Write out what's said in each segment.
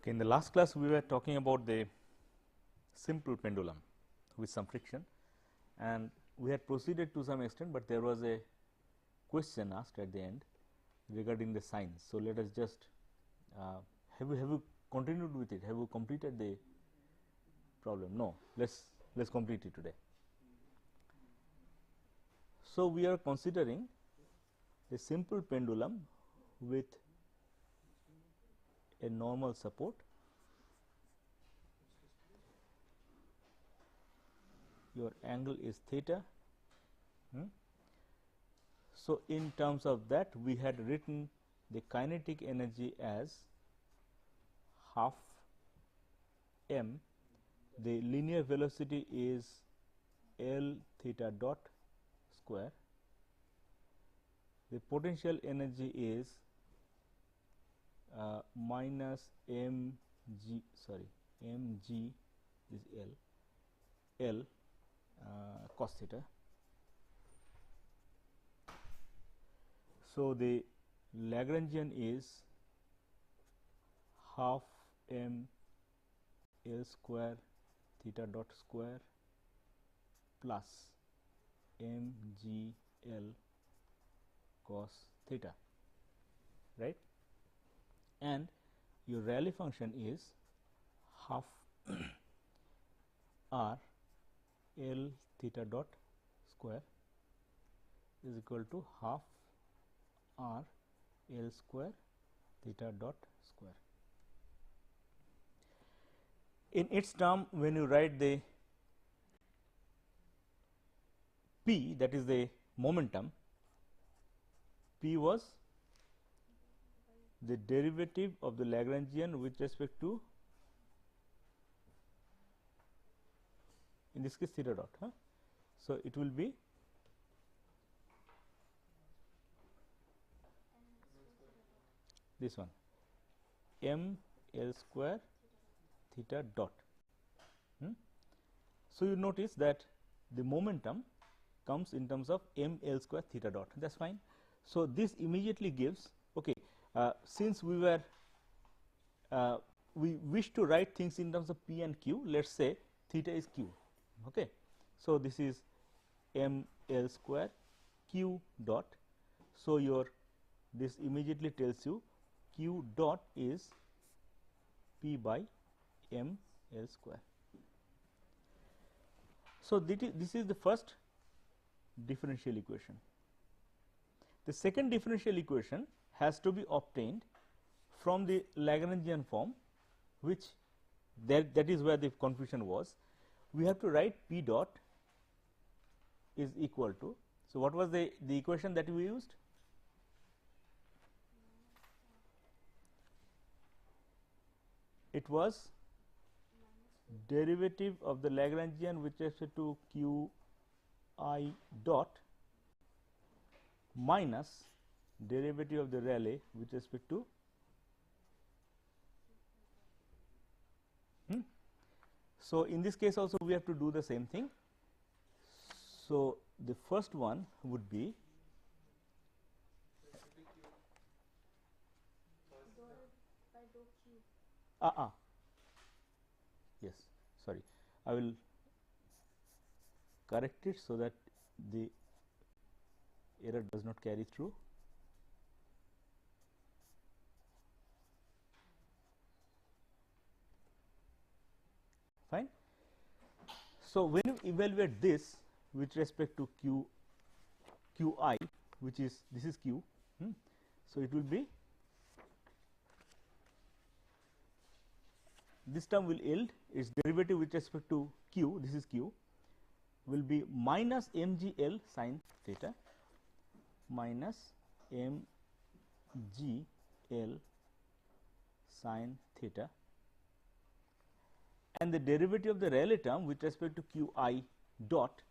Okay, in the last class we were talking about the simple pendulum with some friction, and we had proceeded to some extent, but there was a question asked at the end regarding the signs. So, let us just have you continued with it, have you completed the problem? No, let's complete it today. So, we are considering a simple pendulum with a normal support. Your angle is theta. So, in terms of that, we had written the kinetic energy as half m. The linear velocity is L theta dot square. The potential energy is minus mg, sorry, mg is L cos theta. So, the Lagrangian is half m L square theta dot square plus m g L cos theta, right, and your Rayleigh function is half r L theta dot square is equal to half r L square theta dot square. In its term, when you write the P, that is the momentum, P was the derivative of the Lagrangian with respect to, in this case, theta dot. So, it will be this one, m L square theta dot. So, you notice that the momentum comes in terms of m L square theta dot, that is fine. So, this immediately gives, okay, since we were we wish to write things in terms of P and Q, let us say theta is Q. Okay. So, this is m L square Q dot. So, your this immediately tells you Q dot is P by m L square. So, this is the first differential equation. The second differential equation has to be obtained from the Lagrangian form, which that is where the confusion was. We have to write P dot is equal to. So, what was the equation that we used? It was derivative of the Lagrangian with respect to Q I dot minus derivative of the Rayleigh with respect to So, in this case also we have to do the same thing. So, the first one would be yes, sorry, I will correct it so that the error does not carry through. Fine. So, when you evaluate this with respect to Qi, which is this is Q, so it will be, this term will yield its derivative with respect to Q, this is Q, will be minus mgl sin theta minus mgl sin theta, and the derivative of the Rayleigh term with respect to Qi dot,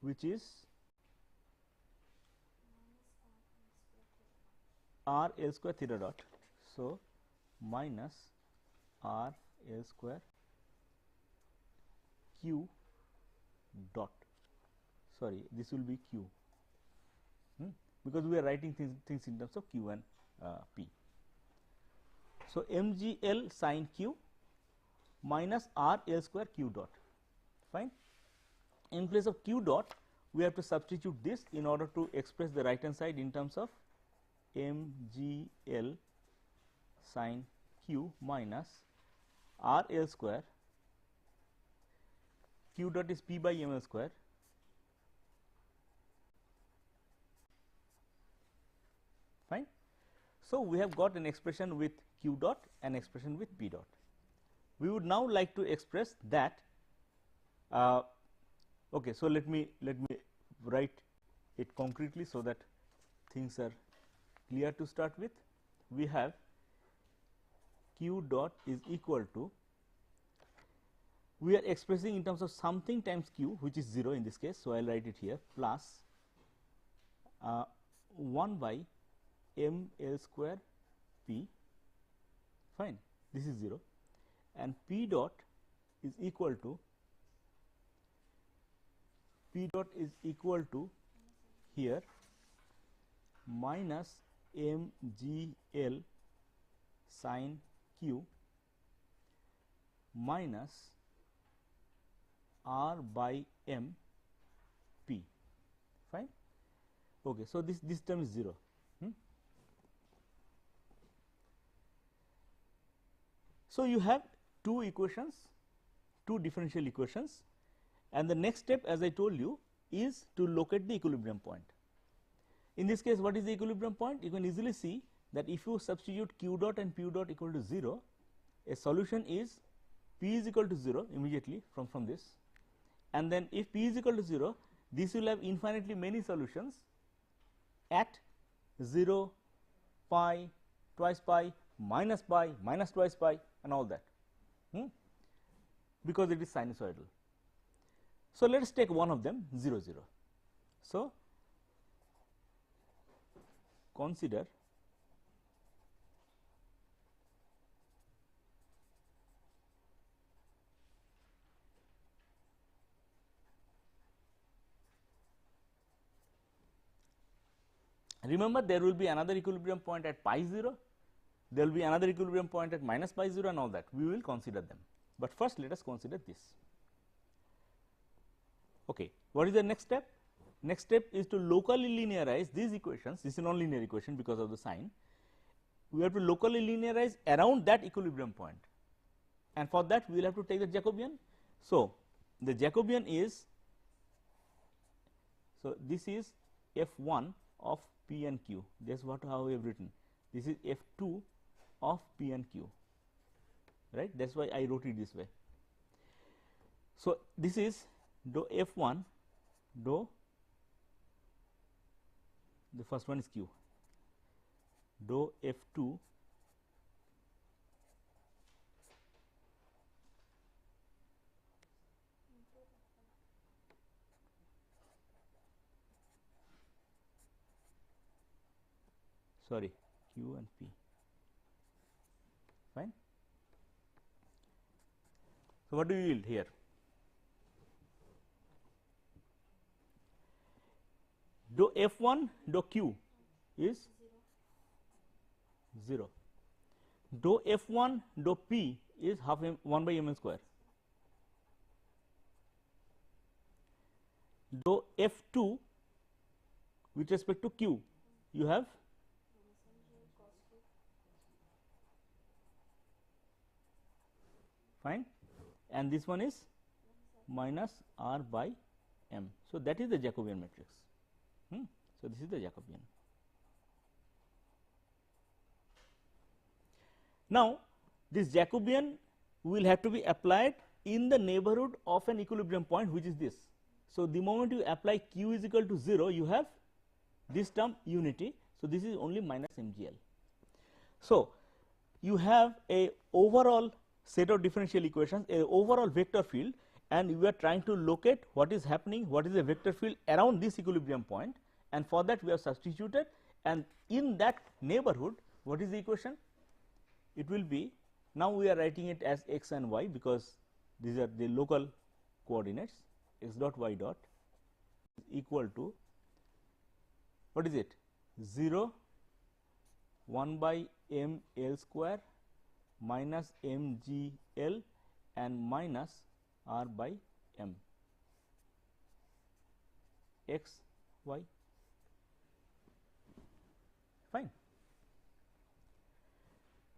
which is r L square theta dot. So, minus r L square Q dot, sorry, this will be Q, because we are writing things in terms of Q and P. So, mgl sin q minus r L square q dot, fine. In place of q dot, we have to substitute this in order to express the right hand side in terms of mgl sin q minus r L square, q dot is p by m L square, fine. So, we have got an expression with q dot and expression with p dot. We would now like to express that. Okay, so let me write it concretely so that things are clear to start with. We have q dot is equal to, we are expressing in terms of something times q, which is 0 in this case. So, I will write it here, plus 1 by m L square p, fine, this is 0, and p dot is equal to, here minus m g L sin q minus r by m p, fine. Okay, so this term is 0. So, you have two equations, two differential equations, and the next step, as I told you, is to locate the equilibrium point. In this case, what is the equilibrium point? You can easily see that if you substitute q dot and p dot equal to 0, a solution is p is equal to 0 immediately from this, and then if p is equal to 0, this will have infinitely many solutions at 0, pi, twice pi, minus twice pi, and all that, because it is sinusoidal. So, let us take one of them 0, 0. So, consider remember there will be another equilibrium point at pi 0, there will be another equilibrium point at minus pi 0, and all that. We will consider them, but first let us consider this. Okay, what is the next step? Next step is to locally linearize these equations. This is a non-linear equation because of the sign. We have to locally linearize around that equilibrium point, and for that we will have to take the Jacobian. So, the Jacobian is, so this is f1 of p and q, that is what how we have written. This is f2 of p and q, right, that is why I wrote it this way. So, this is dou f1 dou, the first one is q, dou f2 sorry q and p, fine. So, what do you yield here? Dou f1 dou q is 0, dou f1 dou p is half m 1 by m square, dou f2 with respect to q you have fine, and this one is minus r by m. So, that is the Jacobian matrix. So, this is the Jacobian. Now, this Jacobian will have to be applied in the neighborhood of an equilibrium point, which is this. So, the moment you apply q is equal to 0, you have this term unity. So, this is only minus mgl. So, you have a overall set of differential equations, a overall vector field, and we are trying to locate what is happening, what is the vector field around this equilibrium point, and for that we have substituted, and in that neighborhood what is the equation? It will be, now we are writing it as x and y because these are the local coordinates, x dot y dot is equal to, what is it, 0, 1 by m L square minus mgl and minus r by m x y. Fine.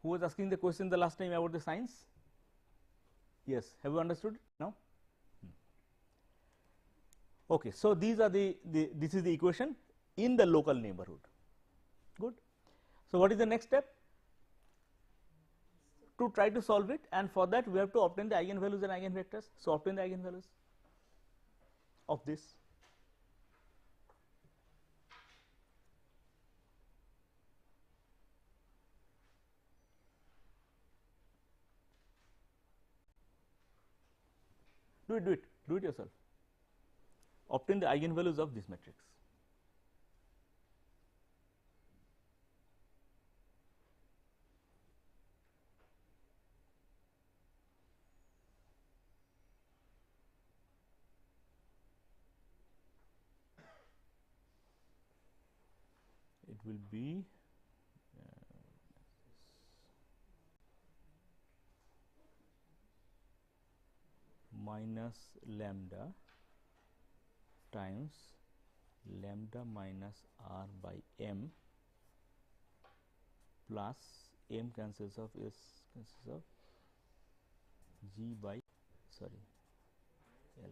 Who was asking the question the last time about the signs? Yes, have you understood now? Okay, so these are this is the equation in the local neighborhood. Good. So what is the next step? To try to solve it, and for that we have to obtain the eigenvalues and eigenvectors. So obtain the eigenvalues of this. Do it yourself. Obtain the eigenvalues of this matrix. It will be minus lambda times lambda minus r by m plus m cancels off s cancels off g by sorry l.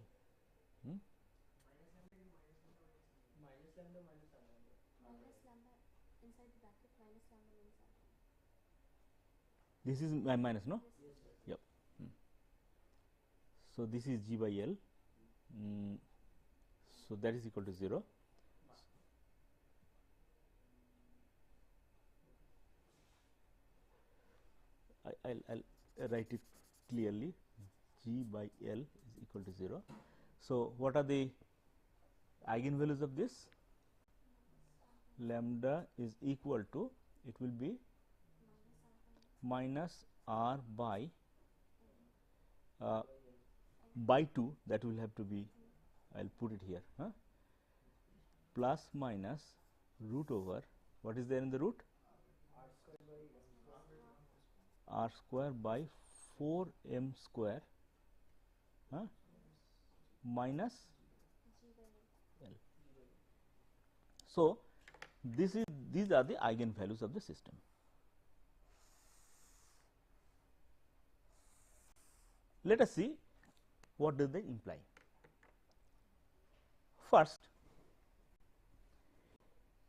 Minus lambda minus r lambda. Minus lambda inside the bracket, minus lambda inside. This is my minus, no? Yes, yes. Yep. So this is g by l. So that is equal to 0. I'll write it clearly. G by L is equal to 0. So what are the eigenvalues of this? Lambda is equal to, it will be minus r by 2, that will have to be, I will put it here, plus minus root over, what is there in the root? R square by 4 m square minus L. So these are the eigenvalues of the system. Let us see what do they imply. First,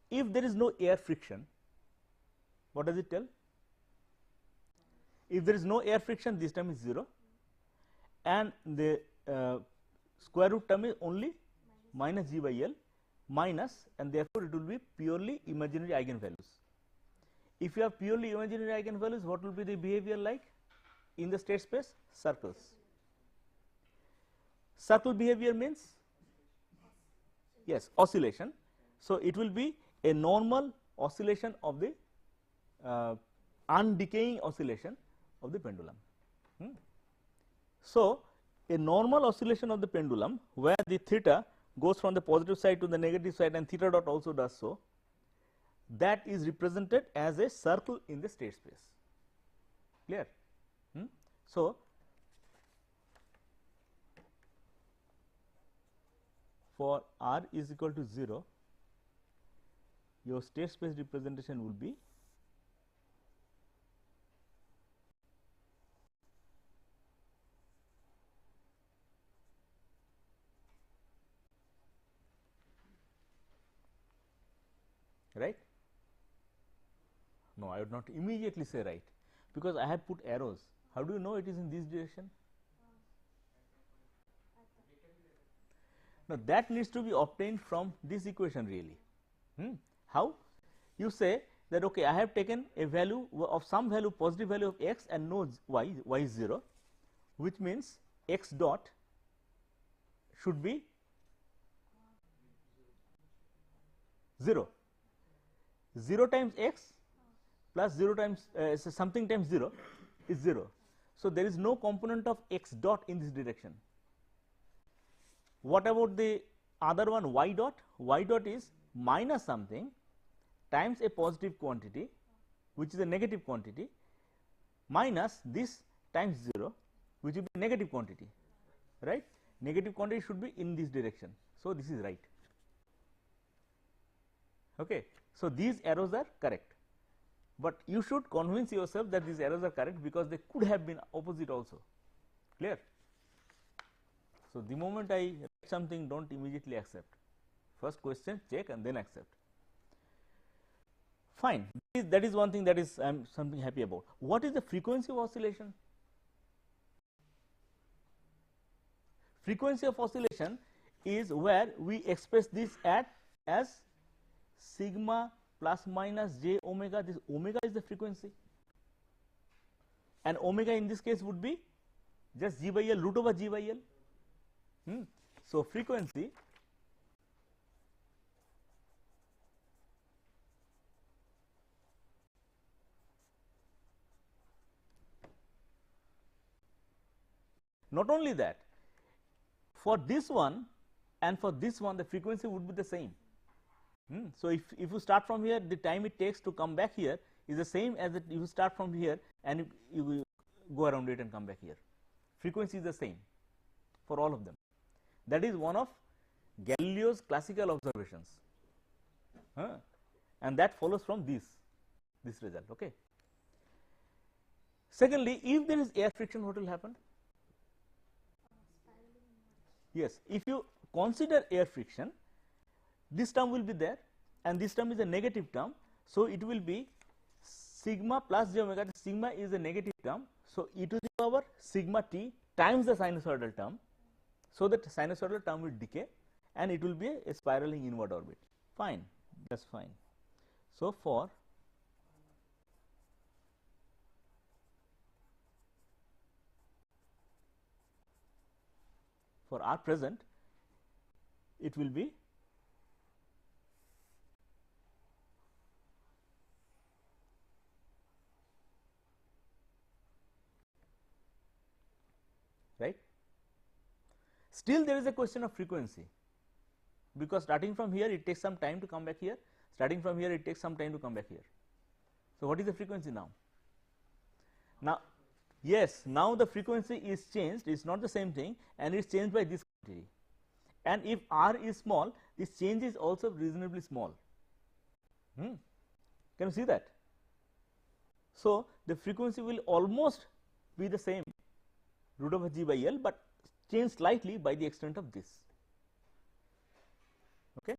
if there is no air friction, what does it tell? If there is no air friction, this term is 0, and the square root term is only minus g by L minus, and therefore it will be purely imaginary eigenvalues. If you have purely imaginary eigenvalues, what will be the behavior like in the state space? Circles. Circle behavior means, yes, oscillation. So it will be a normal oscillation of the undecaying oscillation of the pendulum. So a normal oscillation of the pendulum, where the theta goes from the positive side to the negative side and theta dot also does so, that is represented as a circle in the state space. Clear? So for r is equal to 0, your state space representation will be right. No, I would not immediately say right, because I have put arrows. How do you know it is in this direction? Now that needs to be obtained from this equation really. How? You say that okay, I have taken a value of some value, positive value of x and no y, y is 0, which means x dot should be 0. 0 times x plus 0 times something times 0 is 0. So there is no component of x dot in this direction. What about the other one, y dot? Y dot is minus something times a positive quantity, which is a negative quantity, minus this times 0, which will be negative quantity, right. Negative quantity should be in this direction. So, this is right. Okay. So, these arrows are correct, but you should convince yourself that these arrows are correct, because they could have been opposite also. Clear? So, the moment I write something, do not immediately accept. First question, check, and then accept. Fine. That is one thing that is I am something happy about. What is the frequency of oscillation? Frequency of oscillation is where we express this as sigma plus minus j omega. This omega is the frequency, and omega in this case would be just g by L, root over g by L. So, frequency not only that, for this one and for this one the frequency would be the same. So, if you start from here, the time it takes to come back here is the same as if you start from here and you go around it and come back here. Frequency is the same for all of them. That is one of Galileo's classical observations, and that follows from this result. Okay. Secondly, if there is air friction, what will happen? Yes, if you consider air friction, this term will be there and this term is a negative term. So, it will be sigma plus j omega. The sigma is a negative term. So, e to the power sigma t times the sinusoidal term. So, that sinusoidal term will decay and it will be a spiraling inward orbit. Fine, that is fine. So, for r present, it will be right. Still there is a question of frequency, because starting from here it takes some time to come back here, starting from here it takes some time to come back here. So, what is the frequency now? Now, yes, now the frequency is changed, it is not the same thing, and it is changed by this quantity, and if r is small, this change is also reasonably small. Can you see that? So, the frequency will almost be the same, root over g by L, but change slightly by the extent of this. Okay.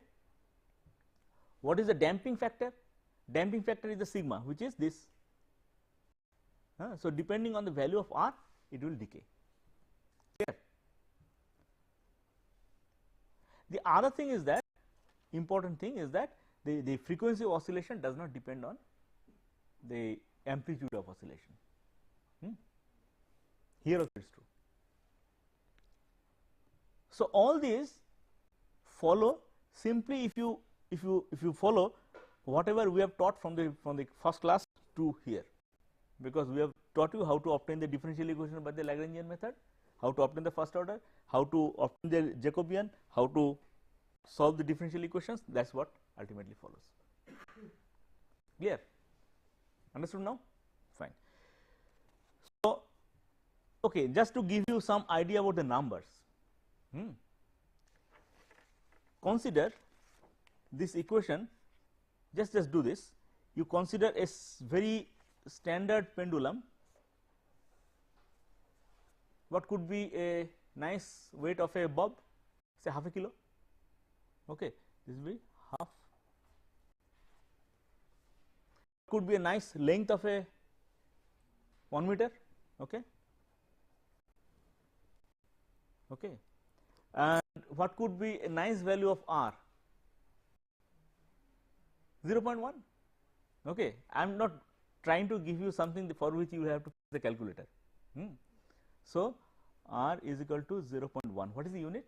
What is the damping factor? Damping factor is the sigma, which is this. So, depending on the value of r, it will decay. Clear? The other thing is that, important thing is that the frequency of oscillation does not depend on the amplitude of oscillation. Here also it is true. So, all these follow simply if you follow whatever we have taught from the first class to here, because we have taught you how to obtain the differential equation by the Lagrangian method, how to obtain the first order, how to obtain the Jacobian, how to solve the differential equations. That is what ultimately follows. Clear? Understood now? Fine. So, okay, just to give you some idea about the numbers, consider this equation. Just do this. You consider a very standard pendulum. What could be a nice weight of a bulb? Say half a kilo. Okay, this will be half. Could be a nice length of a 1 meter. Okay. Okay. And what could be a nice value of r? 0.1. Okay. I am not trying to give you something for which you have to use the calculator. So, r is equal to 0.1. What is the unit?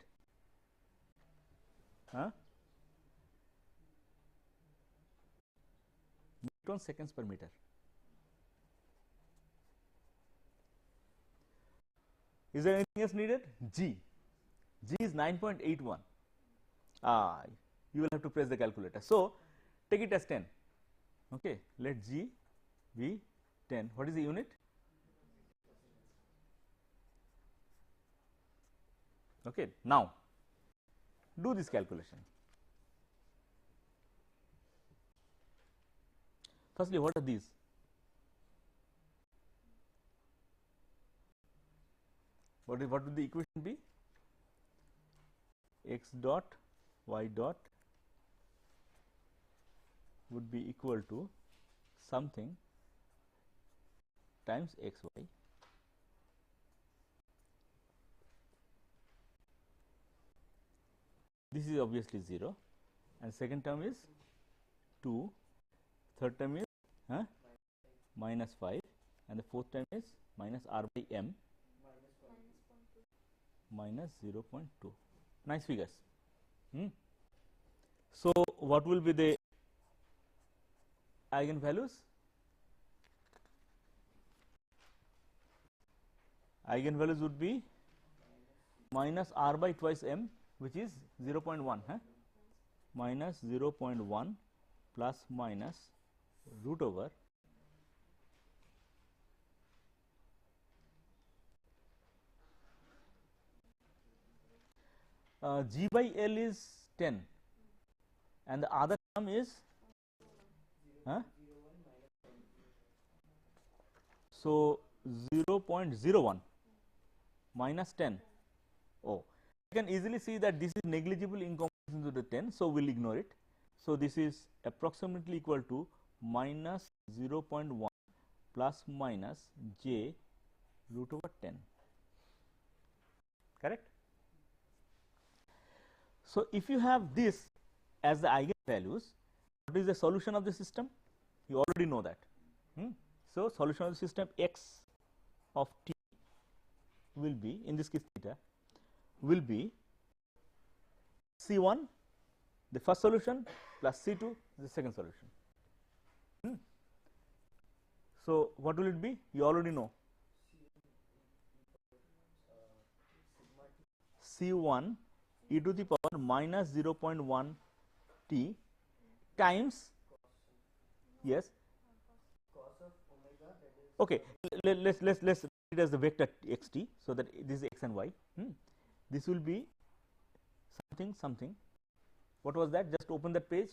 Newton seconds per meter. Is there anything else needed? G is 9.81. You will have to press the calculator. So, take it as 10. Okay, let G be 10. What is the unit? Okay. Now, do this calculation. Firstly, what are these? What would the equation be? X dot y dot would be equal to something times x y. This is obviously 0, and second term is 2, third term is minus 5, and the fourth term is minus r by m minus 0.2. Nice figures. So, what will be the eigenvalues? Eigenvalues would be minus r by twice m, which is 0.1, minus 0.1 plus minus root over g by l is 10, and the other term is so 0.01 minus 10. Oh, you can easily see that this is negligible in comparison to the 10, so we will ignore it. So, this is approximately equal to minus 0.1 plus minus j root over 10, correct. So, if you have this as the eigenvalues, what is the solution of the system? You already know that. So, solution of the system x of t will be, in this case theta, will be C1 the first solution plus C2 the second solution. So, what will it be? You already know. C1 e to the power minus 0.1 t times, yes, okay, let's write it as the vector x t, so that this is x and y. This will be something. What was that? Just open that page.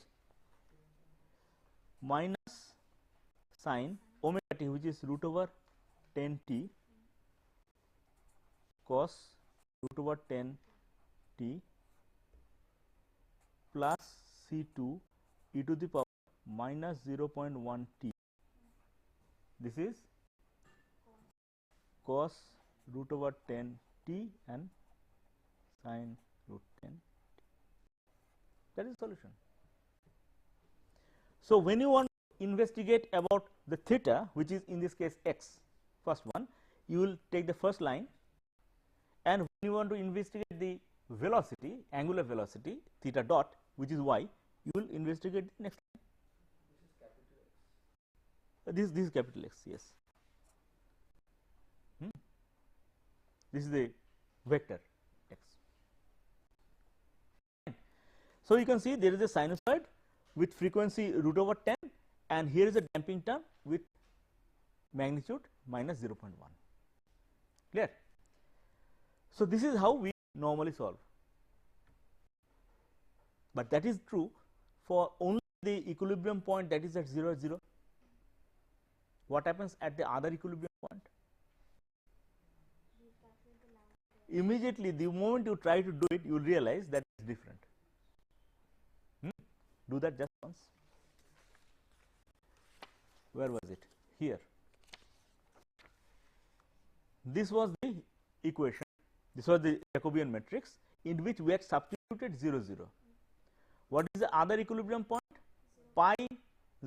Minus sine omega t, which is root over 10 t cos root over 10 t plus C2 e to the power minus 0.1 t. This is cos root over 10 t and sine root 10 t. That is solution. So, when you want to investigate about the theta, which is in this case x, first one, you will take the first line, and when you want to investigate the velocity, angular velocity theta dot, which is y, you will investigate the next line. This is capital X, yes. This is the vector x. So, you can see there is a sinusoid with frequency root over 10, and here is a damping term with magnitude minus 0.1, clear. So, this is how we normally solve, but that is true for only the equilibrium point, that is at 0 0. What happens at the other equilibrium point? Immediately the moment you try to do it, you will realize that it is different. Do that just once. Where was it? Here. This was the equation, this was the Jacobian matrix in which we had substituted 0 0. What is the other equilibrium point? Pi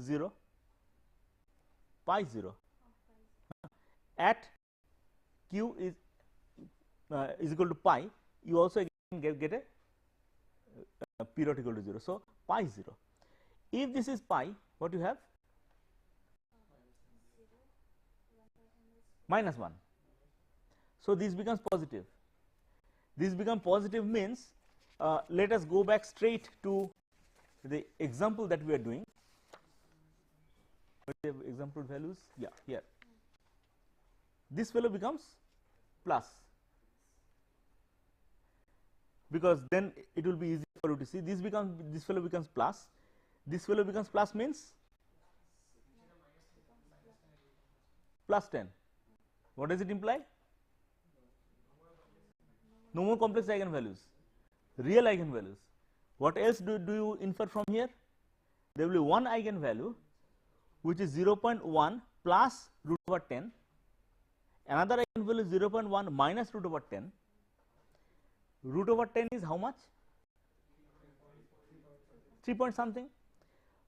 0, pi 0. At q is equal to pi, you also again get a period equal to 0. So, pi 0. If this is pi, what you have? Minus 1. So, this becomes positive. This becomes positive means, let us go back straight to the example that we are doing. What are the example values? Yeah, here. This fellow becomes plus. because then it will be easy for you to see. This fellow becomes plus, this fellow becomes plus means plus 10. What does it imply? No more complex eigenvalues, real eigenvalues. What else do you infer from here? There will be one eigenvalue which is 0.1 plus root over 10, another eigenvalue is 0.1 minus root over 10. Root over 10 is how much? 3 point something.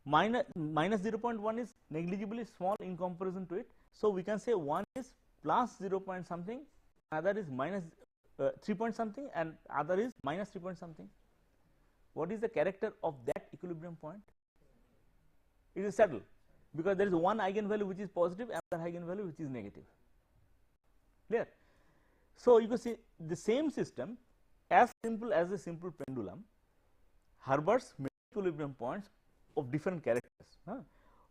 Minus 0.1 is negligibly small in comparison to it. So, we can say one is plus 0 point something, other is minus 3 point something, and other is minus 3 point something. What is the character of that equilibrium point? It is saddle, because there is one eigenvalue which is positive and another eigenvalue which is negative. Clear? So, you can see the same system, as simple as a simple pendulum, harbors many equilibrium points of different characters.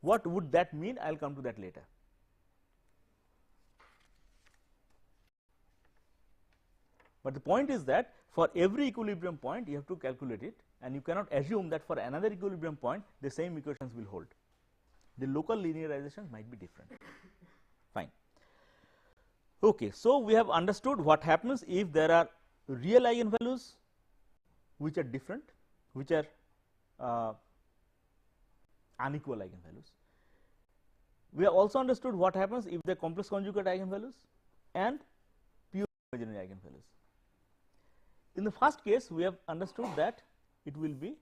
What would that mean? I will come to that later. But the point is that for every equilibrium point you have to calculate it, and you cannot assume that for another equilibrium point the same equations will hold. The local linearization might be different. Fine. Okay, so we have understood what happens if there are real eigenvalues which are different, which are unequal eigenvalues. We have also understood what happens if they are complex conjugate eigenvalues and pure imaginary eigenvalues. In the first case, we have understood that it will be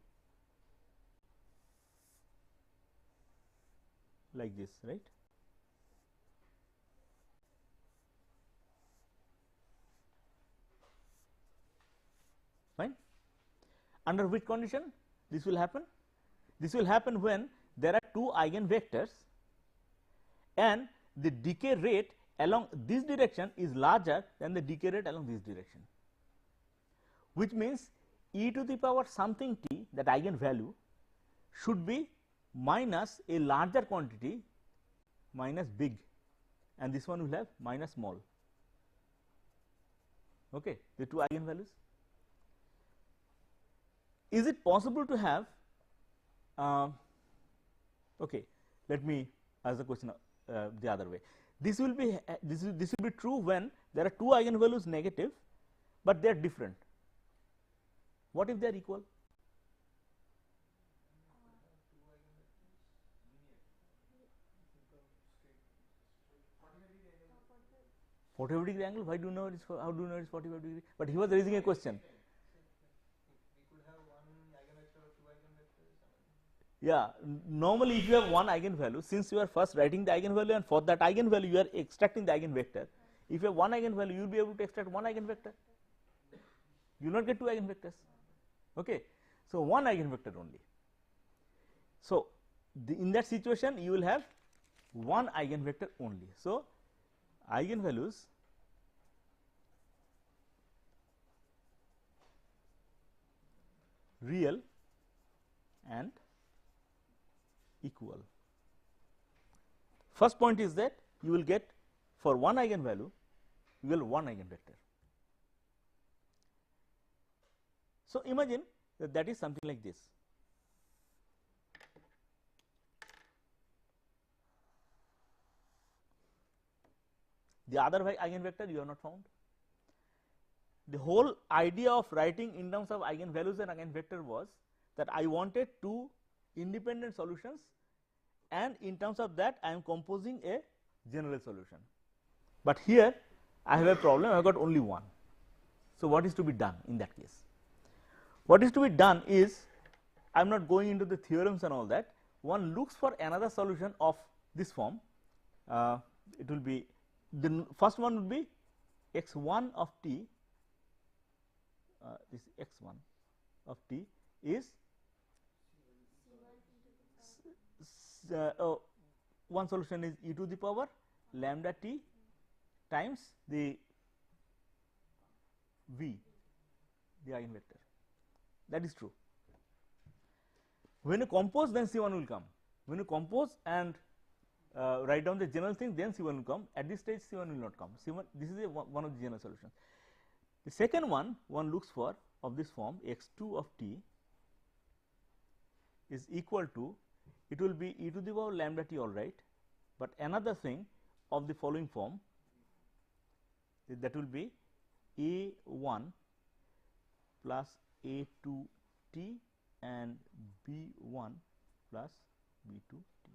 like this, right? Fine. Under which condition this will happen? This will happen when there are two eigenvectors and the decay rate along this direction is larger than the decay rate along this direction, which means e to the power something t, that eigenvalue, should be minus a larger quantity minus big, and this one will have minus small. Okay, the two eigenvalues. Is it possible to have okay, let me ask the question the other way. This will be this will be true when there are two eigenvalues negative, but they are different. What if they are equal? 45 degree angle. Why do you know it is? How do you know it is 45 degree? But he was raising a question. Yeah, normally if you have one eigenvalue, since you are first writing the eigenvalue and for that eigenvalue you are extracting the eigenvector, if you have one eigenvalue you will be able to extract one eigenvector, you will not get two eigenvectors. Okay. So, one eigenvector only. So, in that situation you will have one eigenvector only. So, eigenvalues real and equal. First point is that you will get for one eigenvalue you will one eigenvector. So, imagine that is something like this. The other eigenvector you have not found. The whole idea of writing in terms of eigenvalues and eigenvector was that I wanted two independent solutions, and in terms of that I am composing a general solution. But here I have a problem, I have got only one. So, what is to be done in that case? What is to be done is, I am not going into the theorems and all that, one looks for another solution of this form. It will be, the first one would be x1 of t, this x1 of t is one solution is e to the power lambda t times the v, the eigenvector. That is true. When you compose, then C1 will come. When you compose and write down the general thing, then C1 will come. At this stage C1 will not come. C1, this is one of the general solutions. The second one looks for of this form x 2 of t is equal to, it will be e to the power lambda t, all right, but another thing of the following form, that will be a 1 plus a 2 t and b 1 plus b 2 t.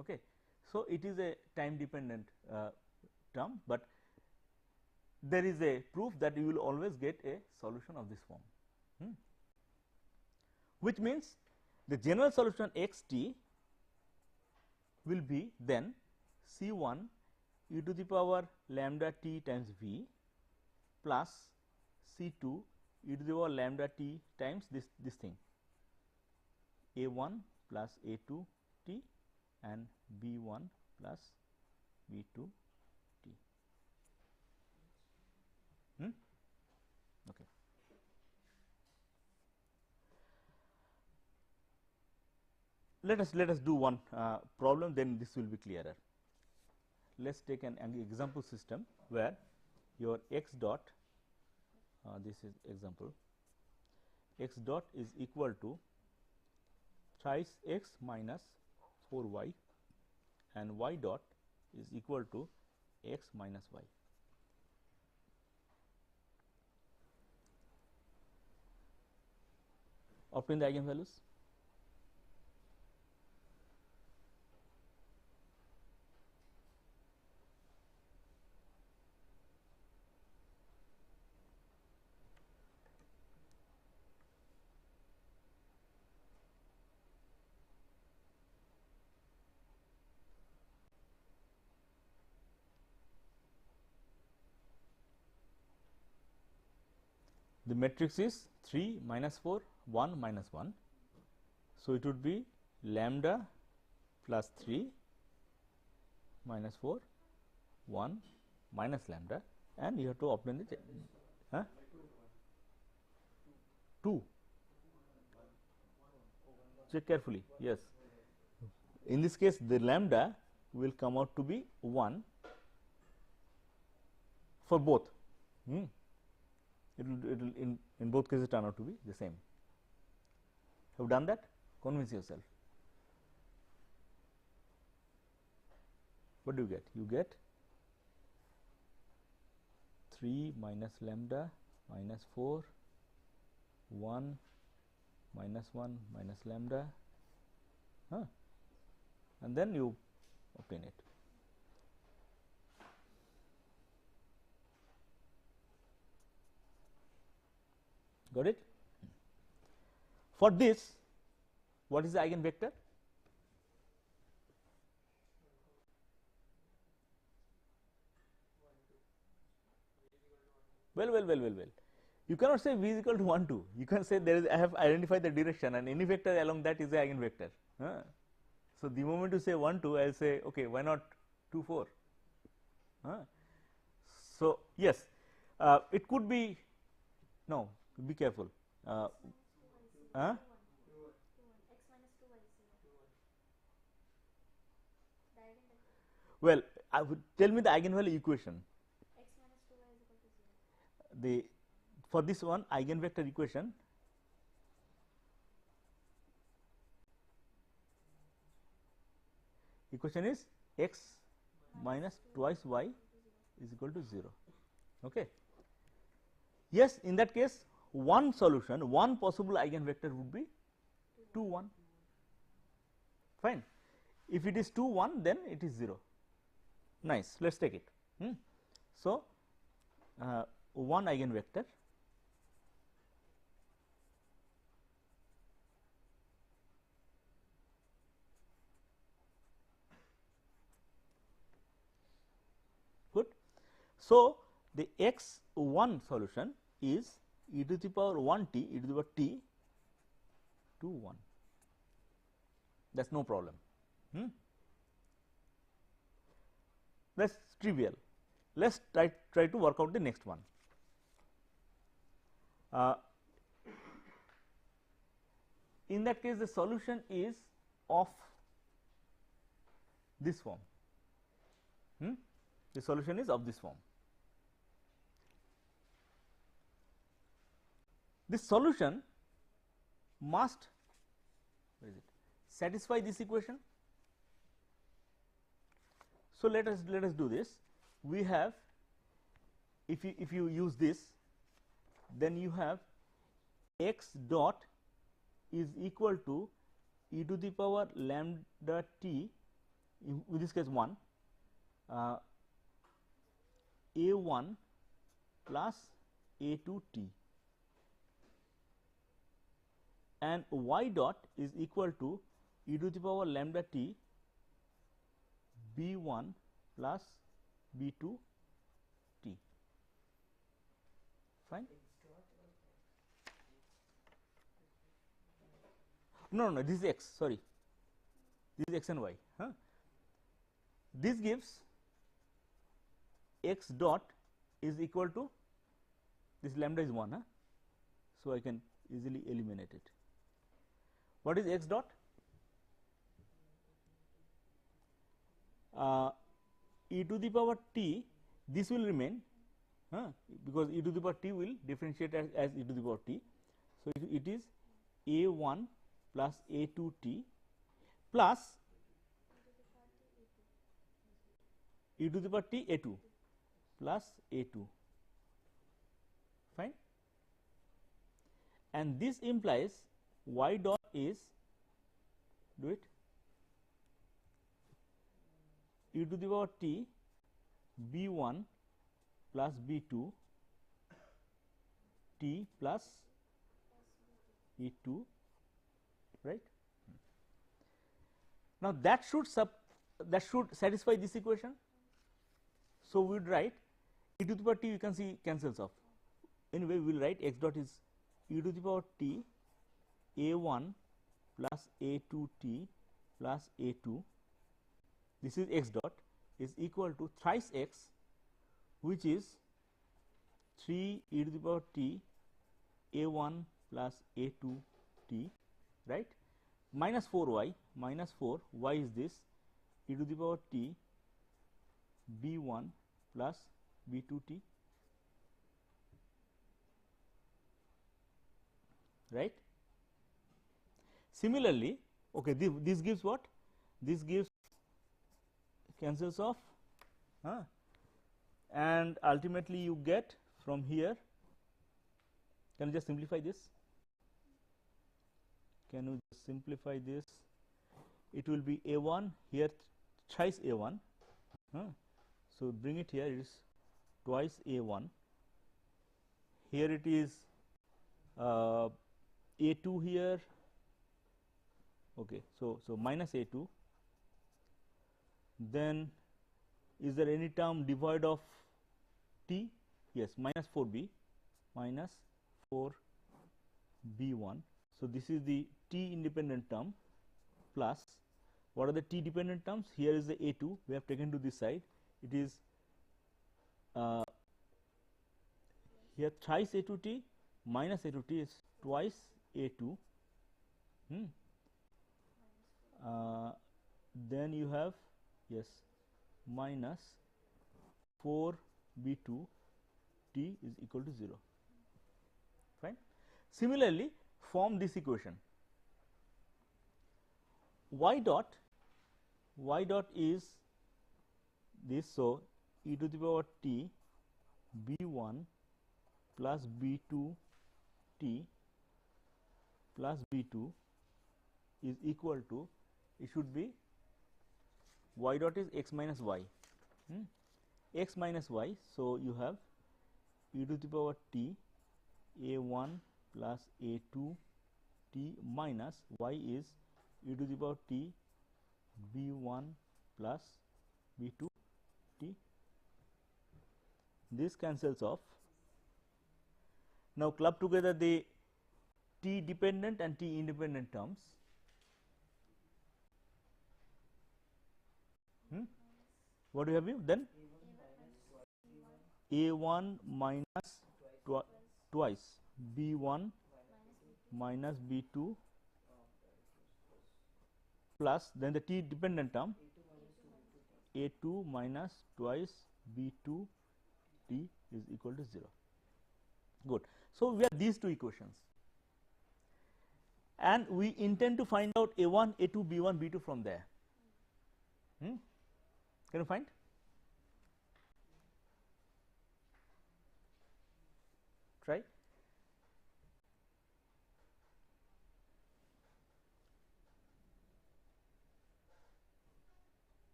Okay. So, it is a time dependent term, but there is a proof that you will always get a solution of this form, which means the general solution x t will be then C 1 e to the power lambda t times v plus C 2 e to the power lambda t times this thing a 1 plus a 2 t and b 1 plus b 2 t. Okay. Let us do one problem, then this will be clearer. Let us take an example system where your x dot, this is example, x dot is equal to thrice x minus 4 y and y dot is equal to x minus y. Obtain the eigenvalues. The matrix is 3 minus 4 1 minus 1. So, it would be lambda plus 3 minus 4 1 minus lambda, and you have to obtain the 2. Check carefully. Yes, in this case the lambda will come out to be 1 for both. It will in both cases turn out to be the same. Have done that? Convince yourself. What do you get? You get 3 minus lambda minus 4 1 minus 1 minus lambda, and then you obtain it. Got it? For this, what is the eigenvector? Well. You cannot say v is equal to 1 2. You can say there is, I have identified the direction, and any vector along that is the eigenvector. So, the moment you say 1 2, I will say okay, why not 2 4. So, yes, it could be, no, be careful. Well, I would tell me the eigenvalue equation. X minus 2y is equal to 0. The for this one eigenvector equation, is x minus twice y is equal to 0. Okay. Yes, in that case one solution, one possible eigenvector would be 2 1. Fine. If it is 2 1, then it is 0. Nice. Let us take it. So, one eigenvector good. So, the x 1 solution is e to the power 1 t e to the power t 2 1, that is no problem. That is trivial. Let us try to work out the next one. In that case, the solution is of this form. The solution is of this form. This solution must satisfy this equation. So, let us do this. We have, if you use this, then you have x dot is equal to e to the power lambda t, in this case 1, a1 plus a2 t, and y dot is equal to e to the power lambda t b1 plus b2 t. Fine. No, this is x, sorry, this is x and y. This gives x dot is equal to, this lambda is 1, so I can easily eliminate it. What is x dot? E to the power t, this will remain, because e to the power t will differentiate as e to the power t. So, it is a1 plus a2 t plus e to the power t a2 plus a2, fine, and this implies y dot is, do it, e to the power t b1 plus b2 t plus e2, right. Now, that should satisfy this equation. So, we would write e to the power t, you can see cancels off. Anyway, we will write x dot is e to the power t a1 plus a2 t plus a2, this is x dot, is equal to thrice x, which is 3 e to the power t a1 plus a2 t, right, minus 4y, minus 4 y is this e to the power t b1 plus b2 t, right. Similarly, okay, this gives what? This gives cancels off, and ultimately you get from here. Can you just simplify this? Can you just simplify this? It will be a1 here, thrice a1. So, bring it here, it is twice a1. Here it is a2 here. Okay, so minus a2. Then is there any term devoid of t? Yes, minus 4b, minus 4b1. So, this is the t independent term plus, what are the t dependent terms? Here is the a2, we have taken to this side, it is here thrice a2t minus a2t is twice a2. Then you have, yes, minus 4b2 t is equal to 0, fine. Similarly, form this equation, y dot is this. So, e to the power t b1 plus b2 t plus b2 is equal to, it should be y dot is x minus y, x minus y. So, you have e to the power t a1 plus a2 t minus y is e to the power t b1 plus b2 t. This cancels off. Now, club together the t dependent and t independent terms. What do you have you then? a1 minus twice b1 minus b2 plus, then the t dependent term a2 minus twice b2 t is equal to 0. Good. So, we have these two equations, and we intend to find out A1, A2, B1, B2 from there. Can you find? Try.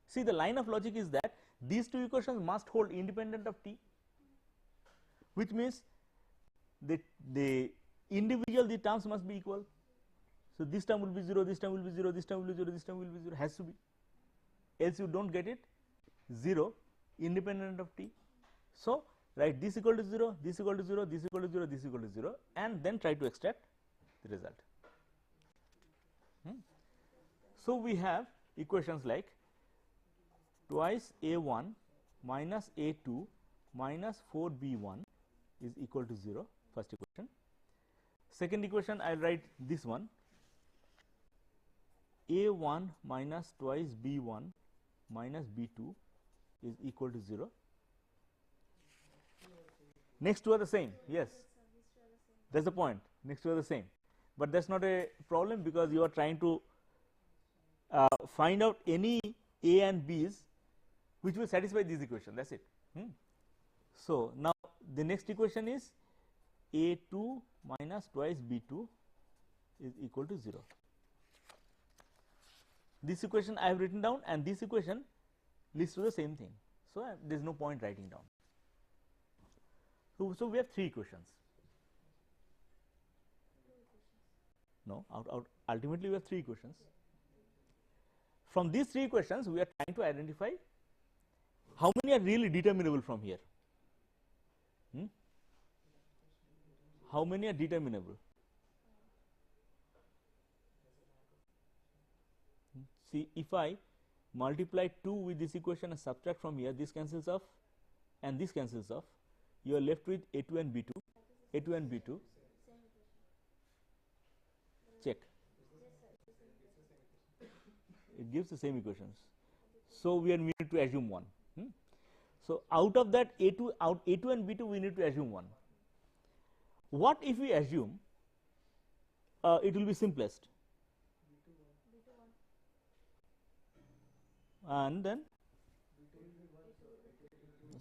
See, the line of logic is that these two equations must hold independent of t, which means the individual the terms must be equal. So, this term will be 0, this term will be 0, this term will be 0, this term will be 0, has to be, else you do not get it 0 independent of t. So, write this equal to 0, this equal to 0, this equal to 0, this equal to 0, and then try to extract the result. So, we have equations like twice A1 minus A2 minus 4B1 is equal to 0, first equation. Second equation, I will write this one, A1 minus twice B1 minus B2 is equal to 0. Next two are the same, yes, that is the point, next two are the same, but that is not a problem, because you are trying to find out any A and B's which will satisfy this equation, that is it. So, now the next equation is A2 minus twice B2 is equal to 0. This equation I have written down, and this equation leads to the same thing. So, there is no point writing down. So, we have three equations. No, ultimately we have three equations. From these three equations, we are trying to identify how many are really determinable from here. How many are determinable? See, if I multiply 2 with this equation and subtract from here, this cancels off and this cancels off, you are left with A2 and B2, A2 and B2. Check. It gives the same equations. So, we need to assume 1. So, out of that A2 and B2 we need to assume 1. What if we assume it will be simplest, and then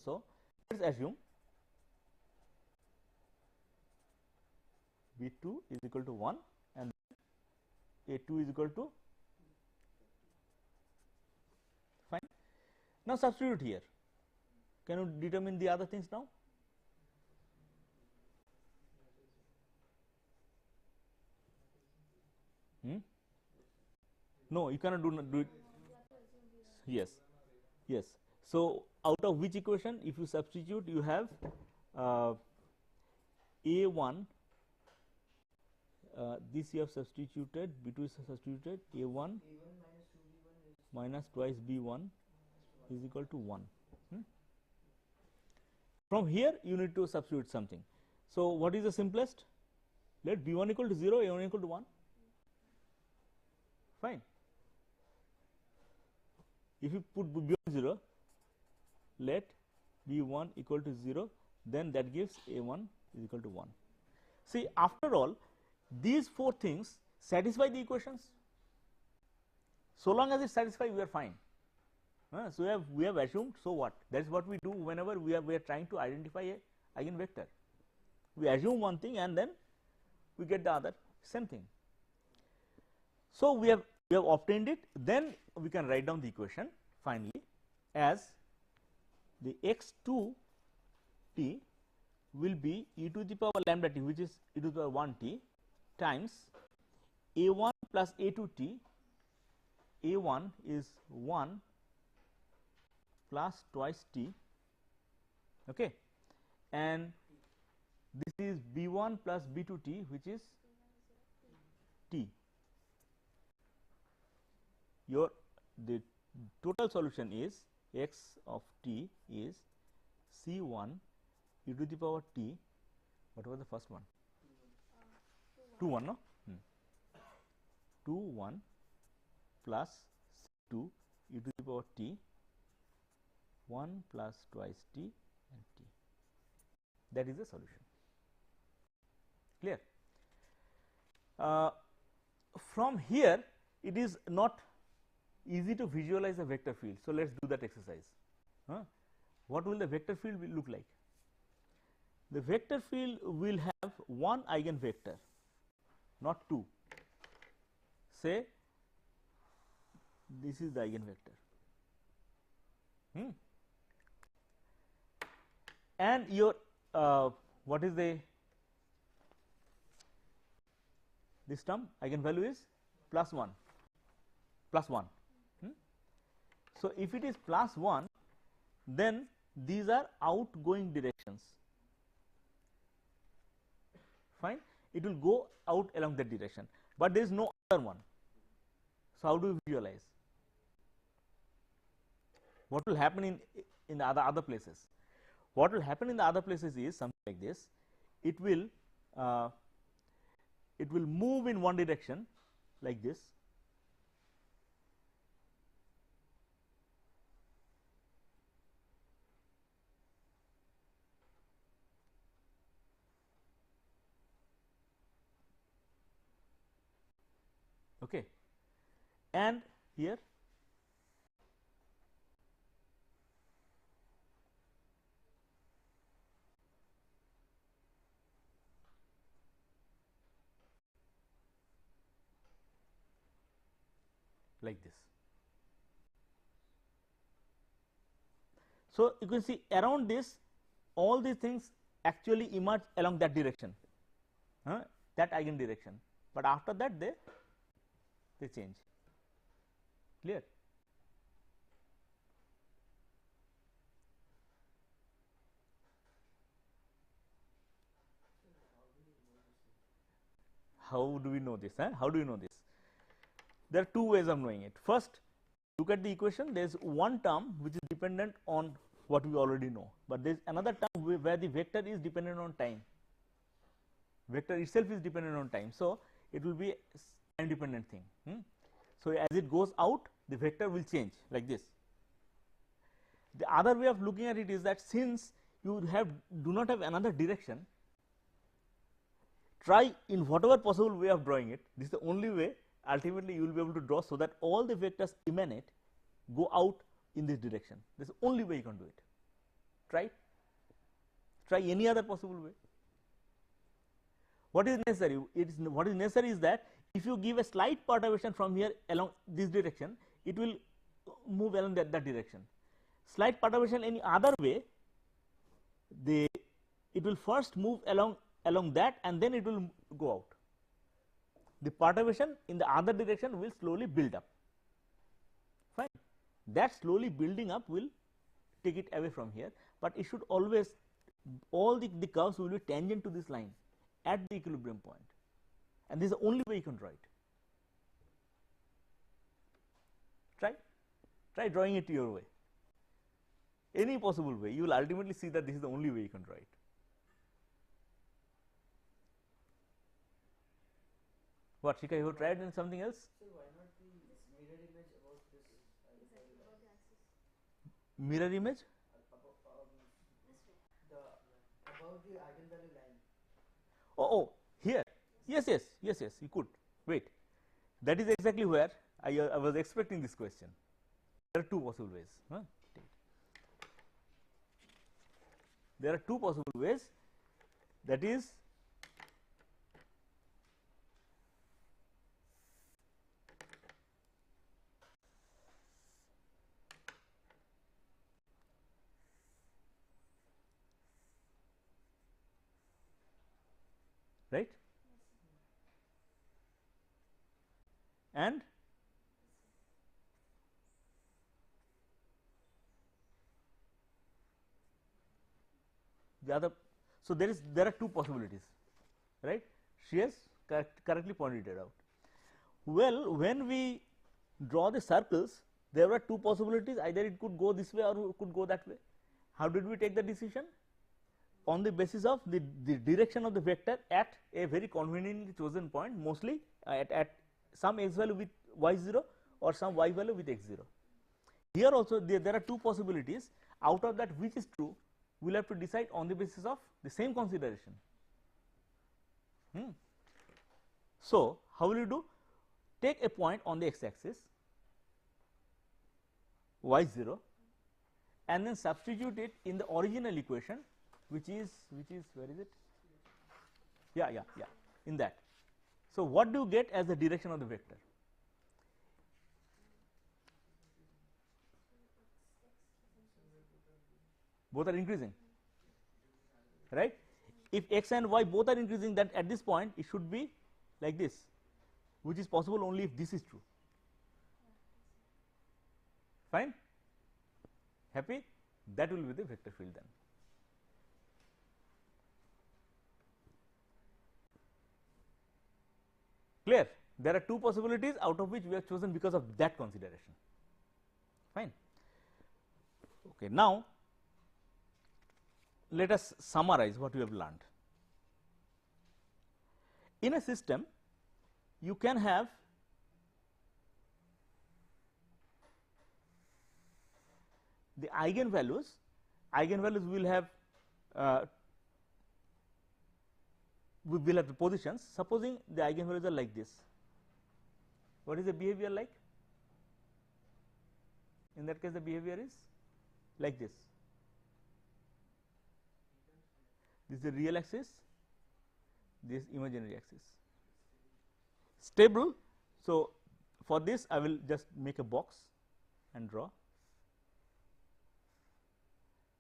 so let us assume B2 is equal to 1 and A2 is equal to, fine. Now, substitute here. Can you determine the other things now? No, you cannot do it. Yes, yes. So, out of which equation, if you substitute, you have A1, this you have substituted, B2 is substituted, A1 minus twice B1 is equal to 1. From here, you need to substitute something. So, what is the simplest? Let B1 equal to 0, A1 equal to 1, fine. If you put B1 0, let B1 equal to 0, then that gives A1 is equal to 1. See, after all, these four things satisfy the equations. So long as it satisfies, we are fine. So, we have assumed, so what? That is what we do whenever we are trying to identify a eigenvector. We assume one thing and then we get the other, same thing. So, we have obtained it, then we can write down the equation finally as the x2 t will be e to the power lambda t, which is e to the power 1 t, times a1 plus a2 t. A1 is 1 plus twice t, okay, and this is b1 plus b2 t, which is t. The total solution is x of t is c1 e to the power t. What was the first one? 2 1, no? 2 1 plus c2 e to the power t 1 plus twice t and t. That is the solution. Clear? From here it is not easy to visualize a vector field. So, let us do that exercise. What will the vector field look like? The vector field will have one eigenvector, not two. Say this is the eigenvector, and your what is the this term eigenvalue is plus 1 plus 1. So, if it is plus 1, then these are outgoing directions, fine, it will go out along that direction, but there is no other one. So, how do we visualize? What will happen in the other places? What will happen in the other places is something like this. It will move in one direction like this, okay, and here like this. So, you can see around this all these things actually emerge along that direction, that eigen direction, but after that they change. Clear? How do we know this? How do you know this? There are two ways of knowing it. First, look at the equation. There is one term which is dependent on what we already know, but there is another term where the vector is dependent on time. Vector itself is dependent on time. So, it will be a time dependent thing. So, as it goes out, the vector will change like this. The other way of looking at it is that since you do not have another direction, try in whatever possible way of drawing it. This is the only way ultimately you will be able to draw, so that all the vectors emanate, go out in this direction. This is the only way you can do it. Try any other possible way. What is necessary? What is necessary is that if you give a slight perturbation from here along this direction, it will move along that direction. Slight perturbation any other way, it will first move along that, and then it will go out. The perturbation in the other direction will slowly build up, fine. That slowly building up will take it away from here, but it should always, all the curves will be tangent to this line at the equilibrium point, and this is the only way you can draw it. Try drawing it your way, any possible way. You will ultimately see that this is the only way you can draw it. What, Shika, you have tried in something else? So why not the mirror image about this? Exactly, about the axis. Mirror image? About the eigenvalue line. Oh, here. Yes, you could. Wait. That is exactly where I was expecting this question. There are two possible ways. There are two possible ways, that is, right, and the other. So, there are two possibilities, right. She has correctly pointed it out. Well, when we draw the circles, there were two possibilities, either it could go this way or it could go that way. How did we take the decision? On the basis of the direction of the vector at a very conveniently chosen point, mostly at some x value with y0 or some y value with x0. Here also there are two possibilities. Out of that, which is true, we will have to decide on the basis of the same consideration. So, how will you do? Take a point on the x axis y 0 and then substitute it in the original equation, which is where is it? Yeah, in that. So, what do you get as the direction of the vector? Both are increasing, right? If x and y both are increasing, then at this point it should be like this, which is possible only if this is true. Fine? Happy? That will be the vector field then. Clear? There are two possibilities, out of which we have chosen because of that consideration. Fine. Okay. Now, let us summarize what we have learned. In a system, you can have the eigenvalues. Eigenvalues will have we will have the positions. Supposing the eigenvalues are like this, what is the behavior like? In that case, the behavior is like this. This is the real axis, this imaginary axis. Stable. So, for this I will just make a box and draw.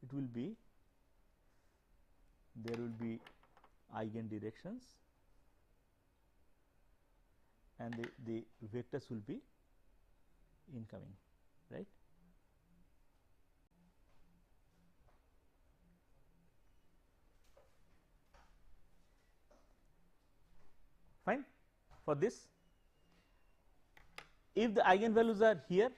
It will be, there will be eigen directions and the vectors will be incoming, right. Fine. For this, if the eigenvalues are here,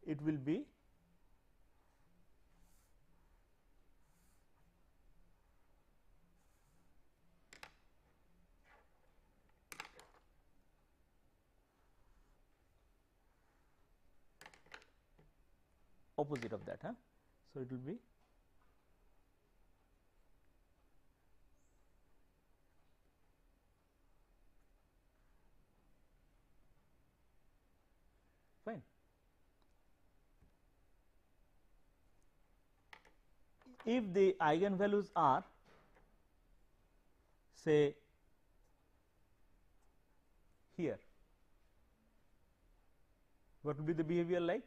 it will be opposite of that. So, it will be fine. If the eigenvalues are, say, here, what will be the behavior like?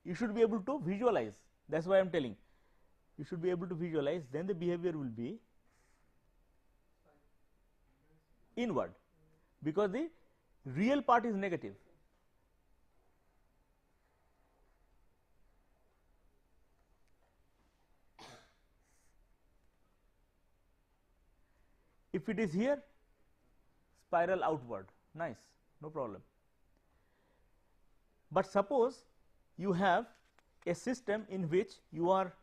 You should be able to visualize. That is why I am telling. You should be able to visualize. Then the behavior will be inward, because the real part is negative. If it is here, spiral outward, nice, no problem. But suppose you have a system in which you are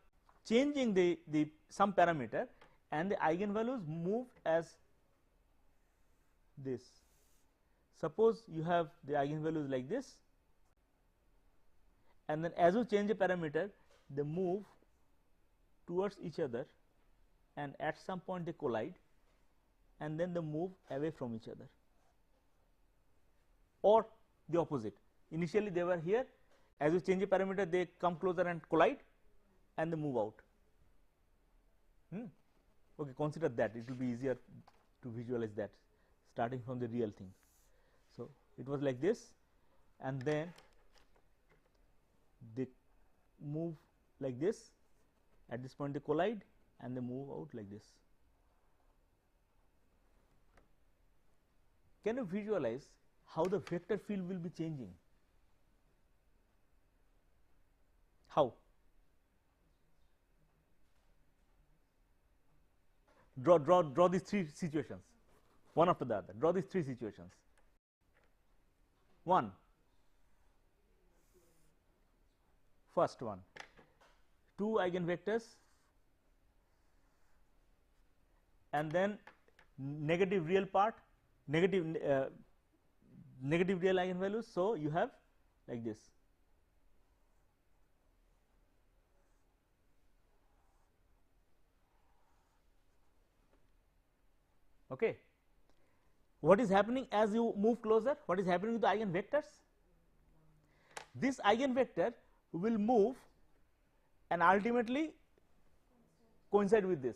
changing the some parameter and the eigenvalues move as this. Suppose you have the eigenvalues like this, and then as you change a parameter, they move towards each other, and at some point they collide, and then they move away from each other, or the opposite. Initially they were here, as you change a parameter they come closer and collide and they move out. Okay, consider that, it will be easier to visualize that starting from the real thing. So, it was like this, and then they move like this, at this point they collide and they move out like this. Can you visualize how the vector field will be changing? How? Draw these three situations, one after the other. Draw these three situations. One, first one, two eigenvectors, and then negative real part, negative real eigenvalues. So, you have like this. Okay. What is happening as you move closer? What is happening with the eigenvectors? This eigenvector will move and ultimately coincide with this.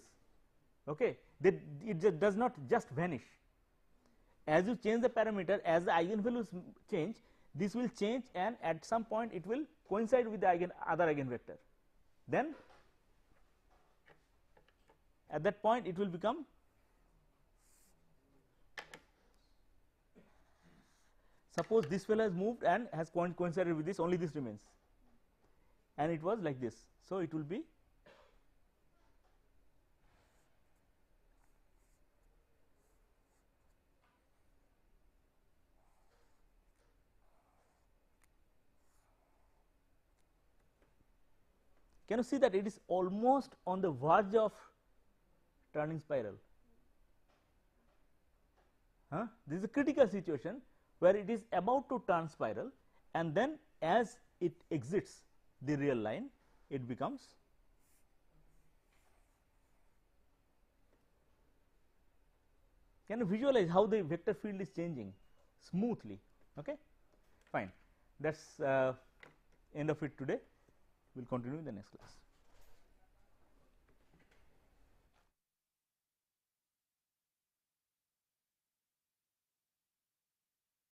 Okay. It just does not just vanish. As you change the parameter, as the eigenvalues change, this will change, and at some point it will coincide with the other eigenvector. Then at that point it will become, suppose this fellow has moved and has coincided with this, only this remains, and it was like this. So, it will be can you see that it is almost on the verge of turning spiral? This is a critical situation where it is about to turn spiral, and then as it exits the real line, it becomes can you visualize how the vector field is changing smoothly? Okay, fine. That is end of it today. We will continue in the next class.